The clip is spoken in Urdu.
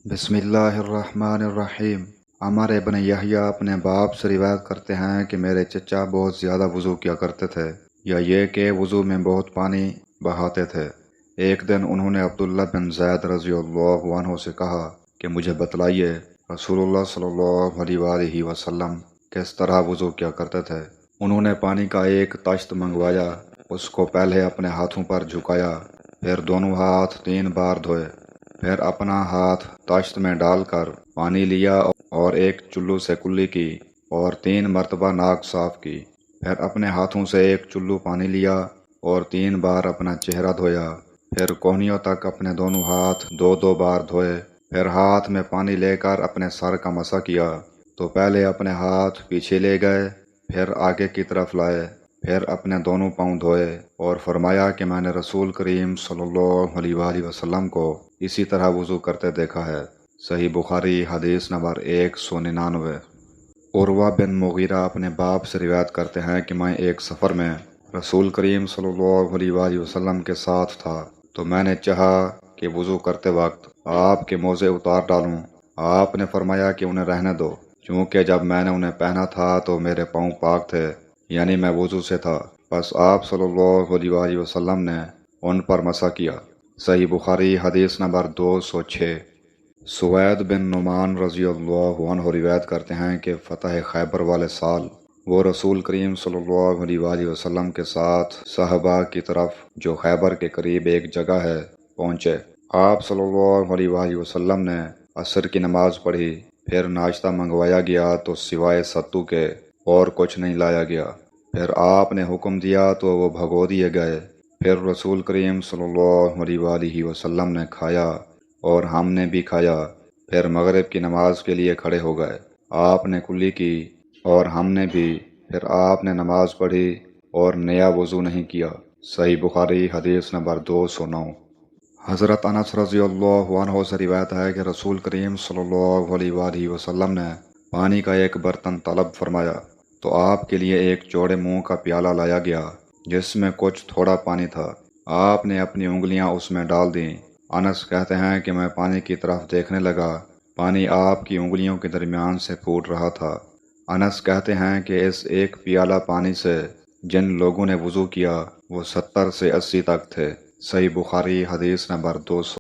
بسم اللہ الرحمن الرحیم۔ عمر ابن یحییٰ اپنے باپ سے روایت کرتے ہیں کہ میرے چچا بہت زیادہ وضو کیا کرتے تھے، یا یہ کہ وضو میں بہت پانی بہاتے تھے۔ ایک دن انہوں نے عبداللہ بن زید رضی اللہ عنہ سے کہا کہ مجھے بتلائیے رسول اللہ صلی اللہ علیہ وآلہ وسلم کس طرح وضو کیا کرتے تھے۔ انہوں نے پانی کا ایک طشت منگوایا، اس کو پہلے اپنے ہاتھوں پر جھکایا، پھر دونوں ہاتھ 3 بار دھوئے، پھر اپنا ہاتھ طشت میں ڈال کر پانی لیا اور ایک چلو سے کلی کی اور 3 مرتبہ ناک صاف کی، پھر اپنے ہاتھوں سے ایک چلو پانی لیا اور 3 بار اپنا چہرہ دھویا، پھر کوہنیوں تک اپنے دونوں ہاتھ 2 بار دھوئے، پھر ہاتھ میں پانی لے کر اپنے سر کا مسح کیا تو پہلے اپنے ہاتھ پیچھے لے گئے، پھر آگے کی طرف لائے، پھر اپنے دونوں پاؤں دھوئے اور فرمایا کہ میں نے رسول کریم صلی اللہ علیہ وآلہ وسلم کو اسی طرح وضو کرتے دیکھا ہے۔ صحیح بخاری حدیث نمبر 199۔ عروہ بن مغیرہ اپنے باپ سے روایت کرتے ہیں کہ میں ایک سفر میں رسول کریم صلی اللہ علیہ وآلہ وسلم کے ساتھ تھا، تو میں نے چاہا کہ وضو کرتے وقت آپ کے موزے اتار ڈالوں۔ آپ نے فرمایا کہ انہیں رہنے دو، چونکہ جب میں نے انہیں پہنا تھا تو میرے پاؤں پاک تھے، یعنی میں وضو سے تھا۔ بس آپ صلی اللہ علیہ وآلہ وسلم نے ان پر مسح کیا۔ صحیح بخاری حدیث نمبر 206۔ سوید بن نعمان رضی اللہ عنہ روایت کرتے ہیں کہ فتح خیبر والے سال وہ رسول کریم صلی اللہ علیہ وآلہ وسلم کے ساتھ صحابہ کی طرف، جو خیبر کے قریب ایک جگہ ہے، پہنچے۔ آپ صلی اللہ علیہ وآلہ وسلم نے عصر کی نماز پڑھی، پھر ناشتہ منگوایا گیا تو سوائے ستو کے اور کچھ نہیں لایا گیا۔ پھر آپ نے حکم دیا تو وہ بھگو دیے گئے۔ پھر رسول کریم صلی اللہ علیہ وآلہ وسلم نے کھایا اور ہم نے بھی کھایا، پھر مغرب کی نماز کے لیے کھڑے ہو گئے۔ آپ نے کلی کی اور ہم نے بھی، پھر آپ نے نماز پڑھی اور نیا وضو نہیں کیا۔ صحیح بخاری حدیث نمبر 209۔ حضرت انس رضی اللہ عنہ سے روایت ہے کہ رسول کریم صلی اللہ علیہ وآلہ وسلم نے پانی کا ایک برتن طلب فرمایا تو آپ کے لیے ایک چوڑے منہ کا پیالہ لایا گیا جس میں کچھ تھوڑا پانی تھا۔ آپ نے اپنی انگلیاں اس میں ڈال دیں۔ انس کہتے ہیں کہ میں پانی کی طرف دیکھنے لگا، پانی آپ کی انگلیوں کے درمیان سے پھوٹ رہا تھا۔ انس کہتے ہیں کہ اس ایک پیالہ پانی سے جن لوگوں نے وضو کیا وہ 70 سے 80 تک تھے۔ صحیح بخاری حدیث نمبر 200۔